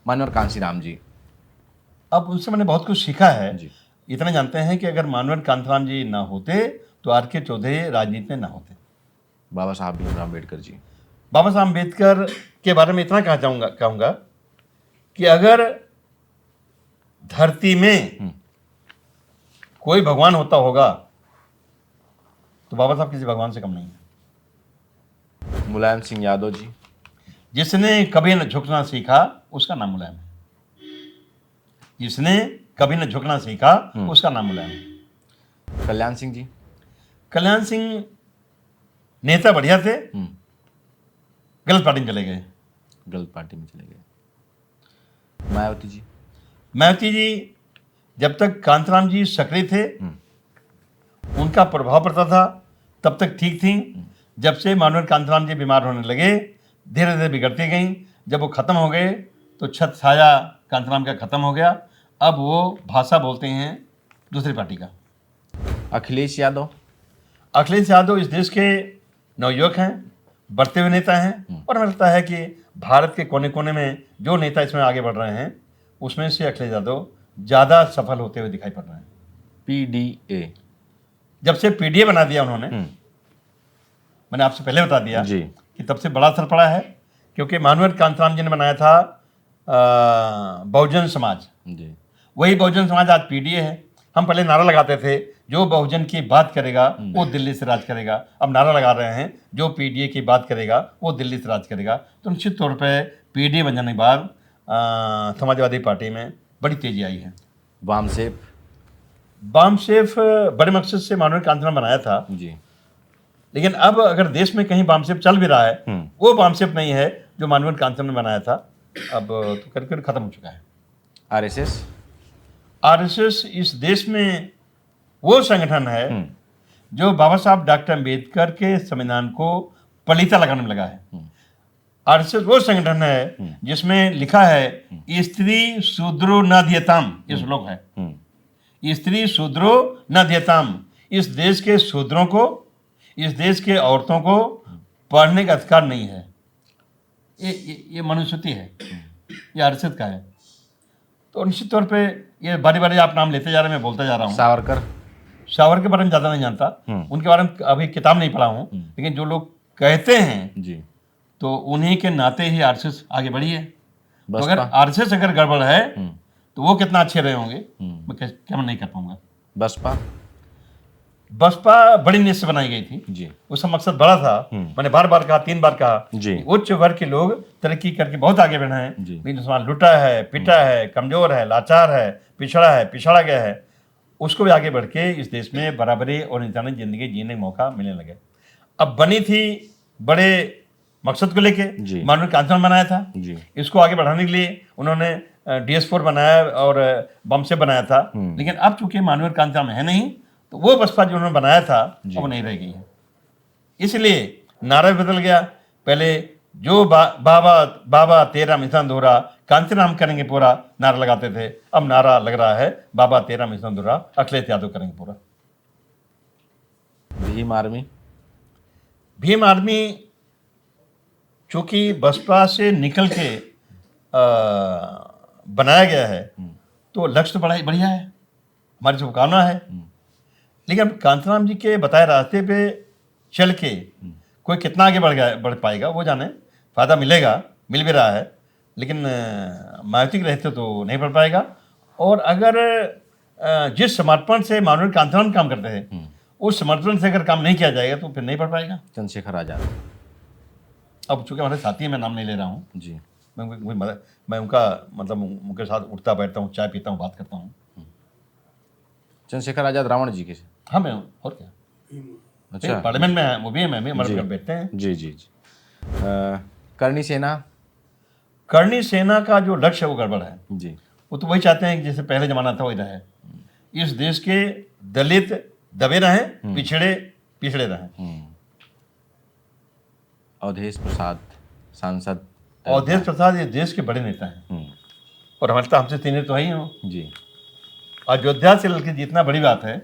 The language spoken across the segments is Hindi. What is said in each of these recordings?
मानवर कांशीराम जी। अब उनसे मैंने बहुत कुछ सीखा है। जी। इतना जानते हैं कि अगर मानवर कांशीराम जी ना होते तो R.K. चौधरी राजनीति में ना होते। बाबा साहब भीमराव अम्बेडकर जी। बाबा साहब अम्बेडकर के बारे में इतना कहूँगा कि अगर धरती में कोई भगवान होता होगा तो बाबा साहब किसी भगवान से कम नहीं है। मुलायम सिंह यादव जी। जिसने कभी न झुकना सीखा उसका नाम मुलायम है। जिसने कभी न झुकना सीखा उसका नाम मुलायम है। कल्याण सिंह जी। कल्याण सिंह नेता बढ़िया थे, गलत पार्टी में चले गए। गलत पार्टी में चले गए। मायावती जी। मायावती जी जब तक कांताराम जी सक्रिय थे उनका प्रभाव पड़ता था तब तक ठीक थी। जब से मानवर कांताराम जी बीमार होने लगे धीरे धीरे बिगड़ती गई। जब वो खत्म हो गए तो छत छाया कांताराम का खत्म हो गया। अब वो भाषा बोलते हैं दूसरी पार्टी का। अखिलेश यादव। अखिलेश यादव इस देश के नवयुवक हैं, बढ़ते हुए नेता हैं और हमें लगता है कि भारत के कोने कोने में जो नेता इसमें आगे बढ़ रहे हैं उसमें से अखिलेश यादव ज़्यादा सफल होते हुए दिखाई पड़ रहे हैं। PDA। जब से PDA बना दिया उन्होंने, मैंने आपसे पहले बता दिया जी। कि तब से बड़ा असर पड़ा है, क्योंकि मानवर कांताराम जी ने बनाया था बहुजन समाज। जी। वही बहुजन समाज आज PDA है। हम पहले नारा लगाते थे जो बहुजन की बात करेगा वो दिल्ली से राज करेगा। अब नारा लगा रहे हैं जो PDA की बात करेगा वो दिल्ली से राज करेगा। तो निश्चित तौर पे PDA बन जाने के बाद समाजवादी पार्टी में बड़ी तेजी आई है। वामसेफ। वामसेफ बड़े मकसद से मानवर कांताराम बनाया था जी। लेकिन अब अगर देश में कहीं वामसेफ चल भी रहा है वो वामसेफ नहीं है जो मानवर कांताराम ने बनाया था। अब तो कर खत्म हो चुका है। RSS इस देश में वो संगठन है जो बाबा साहब डॉक्टर अम्बेडकर के संविधान को पलीता लगाने में लगा है। RSS वो संगठन है जिसमें लिखा है स्त्री शूद्रो न दियताम, ये श्लोक है। स्त्री शूद्रो न दियताम। इस देश के शूद्रों को, इस देश के औरतों को पढ़ने का अधिकार नहीं है। ये मनुस्मृति है, ये RSS का है। तो निश्चित तौर पे ये बारी बारी आप नाम लेते जा रहे हैं, मैं बोलता जा रहा हूँ। सावरकर के बारे में ज़्यादा नहीं जानता, उनके बारे में अभी किताब नहीं पढ़ा हूँ, लेकिन जो लोग कहते हैं जी तो उन्हीं के नाते ही RSS आगे बढ़ी है। तो बसपा। अगर RSS अगर गड़बड़ है तो वो कितना अच्छे रहे होंगे मैं क्या नहीं कर पाऊंगा। बसपा बड़ी नीयत से बनाई गई थी जी। उसका मकसद बड़ा था। मैंने बार बार कहा, 3 बार कहा जी। उच्च वर्ग के लोग तरक्की करके बहुत आगे बढ़े हैं, लेकिन समाज लुटा है, पिटा है, कमजोर है, लाचार है, पिछड़ा गया है, उसको भी आगे बढ़ के इस देश में बराबरी और इंसानी जिंदगी जीने का मौका मिलने लगे। अब बनी थी बड़े मकसद को लेके, मानवर कांताराम बनाया था जी। इसको आगे बढ़ाने के लिए उन्होंने DS4 बनाया और वामसेफ बनाया था। लेकिन अब चूंकि मानवर कांताराम है नहीं तो वो बसपा जो उन्होंने बनाया था वो नहीं रह गई है। इसलिए नारा बदल गया। पहले जो बाबा तेरा मिशन धोरा कांताराम करेंगे पूरा नारा लगाते थे, अब नारा लग रहा है बाबा तेरा मिशन धोरा अखिलेश यादव करेंगे पूरा। भीम आर्मी चूंकि बसपा से निकल के बनाया गया है तो लक्ष्य तो बड़ा ही बढ़िया है, हमारी शुभकामना है। लेकिन कांताराम जी के बताए रास्ते पे चल के कोई कितना आगे बढ़ पाएगा वो जाने। फायदा मिलेगा, मिल भी रहा है, लेकिन मायावती के रहते तो नहीं बढ़ पाएगा। और अगर जिस समर्पण से मानवर कांताराम काम करते थे उस समर्पण से अगर काम नहीं किया जाएगा तो फिर नहीं बढ़ पाएगा। चंद्रशेखर आजाद। अब चूंकि हमारे साथी हैं, मैं नाम नहीं ले रहा हूँ जी। मैं उनका मतलब उनके साथ उठता बैठता हूँ, चाय पीता हूँ, बात करता हूँ। चंद्रशेखर आजाद रावण जी के। हाँ मैं और क्या, अच्छा पार्लियामेंट में है वो भी है, मैं भी हमारे घर बैठते हैं। जी जी जी। करणी सेना का जो लक्ष्य है वो गड़बड़ है जी। वो तो वही चाहते हैं कि जैसे पहले जमाना था वही रहे। इस देश के दलित दबे रहें, पिछड़े रहें। अवधेश प्रसाद सांसद। अवधेश प्रसाद ये देश के बड़े नेता हैं और हमारे तो हमसे 3 तो ही हो जी। अयोध्या से लड़के जितना बड़ी बात है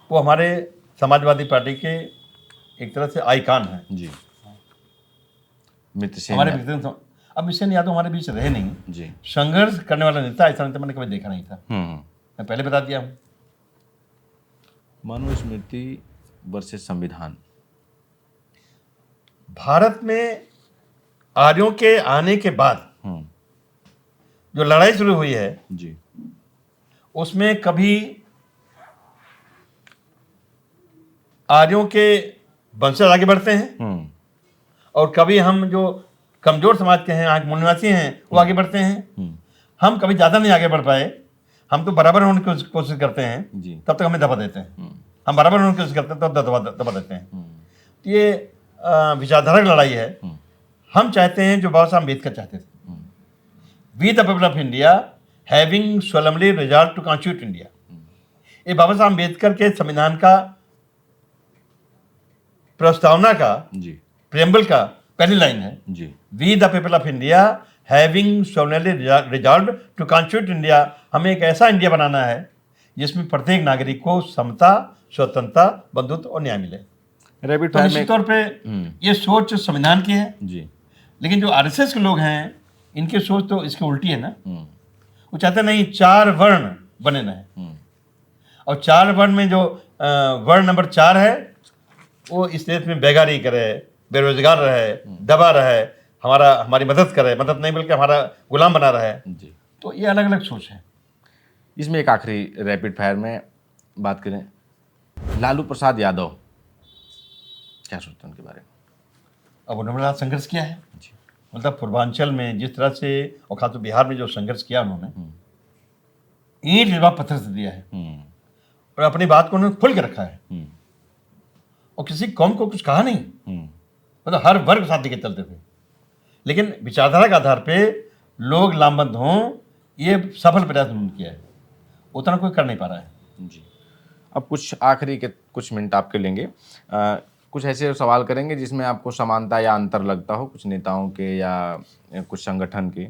वो हमारे समाजवादी पार्टी के एक तरह से आइकॉन है जी। मित्र सेन हमारे। अब मिशन यादव हमारे बीच रहे नहीं, जी। संघर्ष करने वाला नेता ऐसा नेता मैंने कभी देखा नहीं था, हम्म। मैं पहले बता दिया हूँ। मनुस्मृति वर्सेस संविधान। भारत में आर्यों के आने के बाद हम्म। जो लड़ाई शुरू हुई है जी। उसमें कभी आर्यों के वंशज आगे बढ़ते हैं हम्म। और कभी हम जो कमजोर समाज के हैं, यहाँ के मूल निवासी हैं, वो आगे बढ़ते हैं। हम्म। हम कभी ज़्यादा नहीं आगे बढ़ पाए, हम तो बराबर होने की कोशिश करते हैं, जी। तब तक हमें दबा देते हैं। हम्म। हम बराबर होने की कोशिश करते हैं तब दबा देते हैं। हम्म। तो ये विचारधारा की लड़ाई है। हम्म। हम चाहते हैं जो बाबा साहब अम्बेडकर चाहते थे, we the people of India having solemnly resolve to constitute India. ये बाबा साहब अम्बेडकर के संविधान का प्रस्तावना का जी। प्रेम्बल का पहली लाइन है, जी। We the people of India having solemnly resolve to constitute India. हमें एक ऐसा इंडिया बनाना है जिसमें प्रत्येक नागरिक को समता, स्वतंत्रता, बंधुत्व और न्याय मिले। रैपिड तो फायर निश्चित में। तौर पे ये सोच संविधान की है, जी। लेकिन जो आरएसएस के लोग हैं इनकी सोच तो इसकी उल्टी है ना। हम्म। वो चाहते नहीं 4 वर्ण बने रहे, हम्म। और 4 वर्ण में जो वर्ण नंबर 4 है वो इस देश में बेगारी करे, बेरोजगार रहे, दबा रहे, हमारी मदद करे, मदद नहीं बल्कि हमारा गुलाम बना रहे। जी। तो ये अलग अलग सोच है। इसमें एक आखिरी रैपिड फायर में बात करें, लालू प्रसाद यादव क्या सोचते हैं उनके बारे में? अब उन्होंने बड़ा संघर्ष किया है, जी। मतलब पूर्वांचल में जिस तरह से और खासतौर बिहार में जो संघर्ष किया उन्होंने, ईंट जवाब पत्थर से दिया है हम्म। और अपनी बात को उन्होंने खुल के रखा है हम्म। और किसी कौम को कुछ कहा नहीं, हम्म। मतलब हर वर्ग साथ लेके चलते थे। लेकिन विचारधारा के आधार पे लोग लामबंद हों, ये सफल प्रयास उन्होंने किया है, उतना कोई कर नहीं पा रहा है। जी। अब कुछ आखिरी के कुछ मिनट आपके लेंगे, कुछ ऐसे सवाल करेंगे जिसमें आपको समानता या अंतर लगता हो कुछ नेताओं के या कुछ संगठन के।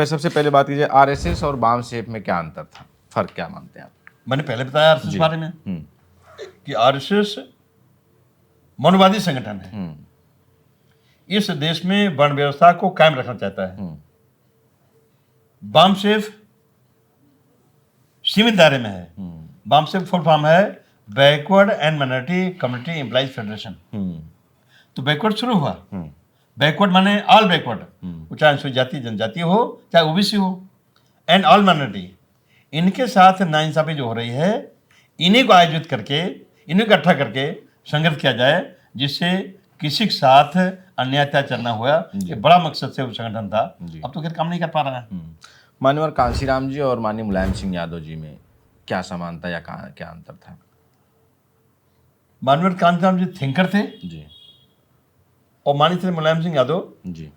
सबसे पहले बात कीजिए, आरएसएस और वाम शेप में क्या अंतर था, फर्क क्या मानते हैं आप? मैंने पहले बताया आरएसएस जी। के बारे में हम्म। कि आरएसएस मनुवादी संगठन है, हम्म। इस देश में वर्ण व्यवस्था को कायम रखना चाहता है। हम्म। वाम सिर्फ सीमित दायरे में है। वाम सिर्फ फुल फॉर्म है backward and minority community employees federation. हम्म। तो बैकवर्ड शुरू हुआ, हम्म। बैकवर्ड माने ऑल बैकवर्ड, वो चाहे अनुसूचित जाति जनजाति हो चाहे ओबीसी हो, एंड ऑल माइनॉरिटी। इनके साथ नाइंसाफी जो हो रही है, इन्हीं को आयोजित करके, इन्हीं को इकट्ठा करके संघर्ष किया जाए जिससे किसी के साथ अन्याय अत्याचार न हुआ। ये बड़ा मकसद से वो संगठन था, अब तो खैर काम नहीं कर पा रहा है। माननीय कांशीराम जी और माननीय मुलायम सिंह यादव जी में क्या समानता या क्या अंतर था? माननीय कांशीराम जी थिंकर थे जी। और माननीय मुलायम सिंह यादव जी।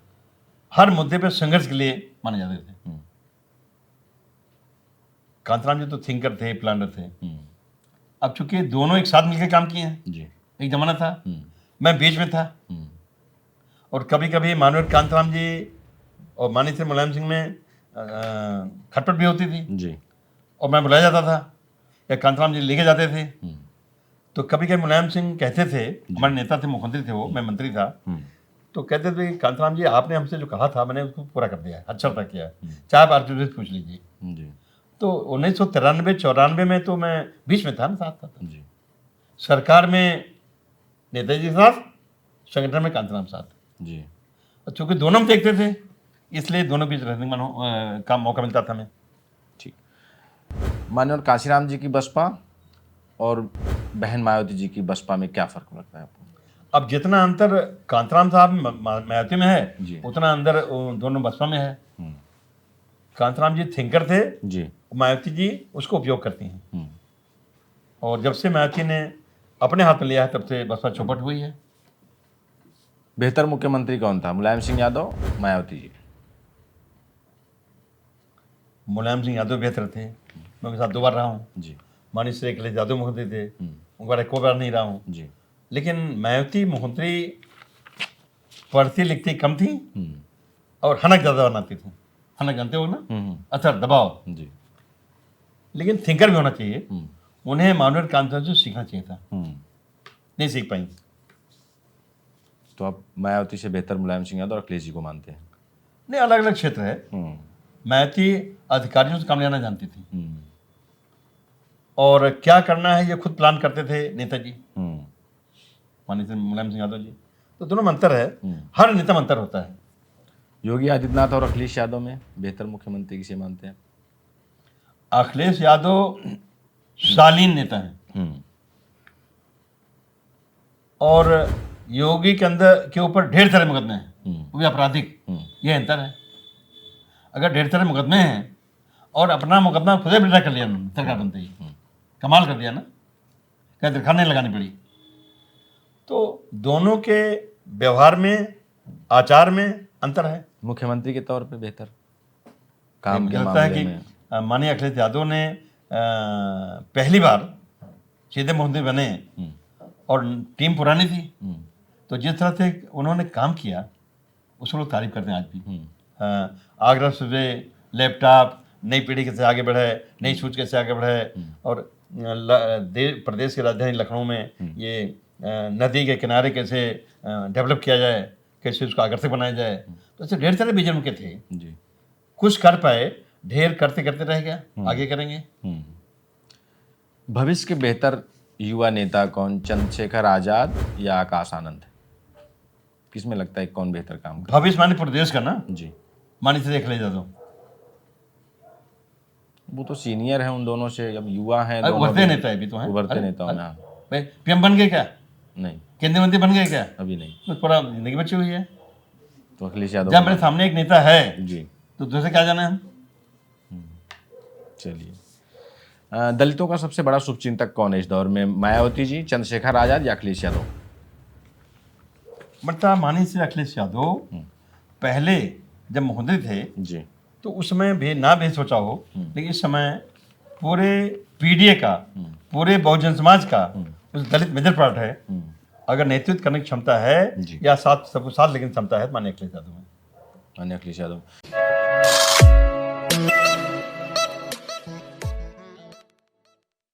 हर मुद्दे पर संघर्ष के लिए माने जाते थे। कांशीराम जी तो थिंकर थे, प्लानर थे। अब चूंकि दोनों एक साथ मिलकर काम किए हैं, जी। एक जमाना था मैं बीच में था, और कभी कभी माननीय कांशीराम जी और माननीय मुलायम सिंह में खटपट भी होती थी जी। और मैं बुलाया जाता था या कांशीराम जी लेके जाते थे। तो कभी कभी मुलायम सिंह कहते थे, हमारे नेता थे, मुख्यमंत्री थे वो, मैं मंत्री था, तो कहते थे कांशीराम जी आपने हमसे जो कहा था मैंने उसको पूरा कर दिया है, अच्छा तक किया है, चाहे आप आर्टिस्ट पूछ लीजिए। जी। तो 1993-94 में तो मैं बीच में था ना, साथ था। जी। सरकार में नेताजी के साथ, संगठन में कांशीराम साथ। जी। और चूंकि दोनों में देखते थे इसलिए दोनों बीच रहने का मौका मिलता था हमें। ठीक। माननीय कांशीराम जी की बसपा और बहन मायावती जी की बसपा में क्या फर्क लगता है आपको? अब जितना अंतर कांशीराम साहब मायावती में जी। है, उतना अंदर दोनों बसपा में है। कांशीराम जी थिंकर थे जी। मायावती जी उसको उपयोग करती हैं, और जब से मायावती ने अपने हाथ में लिया है तब से बसपा चौपट हुई है। बेहतर मुख्यमंत्री कौन था, मुलायम सिंह यादव, मायावती जी? मुलायम सिंह यादव बेहतर थे, मैं उनके साथ 2 बार रहा हूँ। जी। माननीय श्री अखिलेश यादव मुख्यमंत्री थे, उनके बारे 1 बार नहीं रहा हूँ। जी। लेकिन मायावती मुख्यमंत्री पढ़ती लिखती कम थी और हनक ज़्यादा बनाती थी। हनक जानते हो ना, असर दबाव। जी। लेकिन थिंकर भी होना चाहिए, उन्हें माननीय कांशीराम से सीखना चाहिए था, नहीं सीख पाई। तो आप मायावती से बेहतर मुलायम सिंह यादव और अखिलेश जी को मानते हैं? नहीं, अलग अलग क्षेत्र है। मैती अधिकारियों से काम लेना जानती थी, और क्या करना है ये खुद प्लान करते थे नेताजी, माननीय मुलायम सिंह यादव जी। तो दोनों में अंतर है, हर नेता में अंतर होता है। योगी आदित्यनाथ और अखिलेश यादव में बेहतर मुख्यमंत्री किसे मानते हैं? अखिलेश यादव शालीन नेता हैं, और योगी के अंदर के ऊपर ढेर सारे मुकदमे हैं, वो भी आपराधिक, ये अंतर है। अगर ढेर सारे मुकदमे हैं और अपना मुकदमा खुद ही विड्रा कर लिया उन्होंने सरकार बनते ही, कमाल कर दिया ना, क्या दरखास्त नहीं लगानी पड़ी। तो दोनों के व्यवहार में, आचार में अंतर है। मुख्यमंत्री के तौर पे बेहतर काम मुझे के लगता है मामले कि में माननीय अखिलेश यादव ने पहली बार सीधे मुख्यमंत्री बने, और टीम पुरानी थी, तो जिस तरह से उन्होंने काम किया उसको लोग तारीफ करते हैं आज भी। आगरा से लैपटॉप, नई पीढ़ी कैसे आगे बढ़े, नई सोच कैसे आगे बढ़े, और प्रदेश की राजधानी लखनऊ में ये नदी के किनारे कैसे डेवलप किया जाए, कैसे उसको आकर्षक बनाया जाए। तो ऐसे ढेर सारे विजन उनके थे जी। कुछ कर पाए, ढेर करते करते रह गया, आगे करेंगे। भविष्य के बेहतर युवा नेता कौन, चंद्रशेखर आजाद या आकाश आनंद? किसमें लगता है कौन बेहतर काम कर? भविष्य माननीय प्रदेश का ना, जी, माननीय से अखिलेश यादव। वो तो सीनियर है उन दोनों से, अब युवा हैं अरे दोनों उभरते भी। नेता है भी तो हैं। उभरते अरे, नेताओं में, अरे, हाँ। भाई पीएम बन गए क्या? नहीं, केंद्रीय मंत्री बन गए क्या? अभी नहीं। तो थोड़ा जिंदगी बची हुई है। तो अखिलेश यादव जब मेरे सामने एक नेता है जी, तो दूसरे क्या जाना है हम? चलिए। दलितों का सबसे बड़ा शुभचिंतक कौन है इस दौर में, मायावती जी, चंद्रशेखर आजाद या अखिलेश यादव? मतलब माननीय से अखिलेश यादव पहले जब मुख्यमंत्री थे जी, तो उस समय भी ना भी सोचा हो, लेकिन इस समय पूरे पीडीए का, पूरे बहुजन समाज का, उस दलित मेजर पार्ट है, अगर नेतृत्व करने की क्षमता है जी। या साथ सबको साथ लेकिन क्षमता है, माननीय अखिलेश यादव में। माननीय अखिलेश यादव।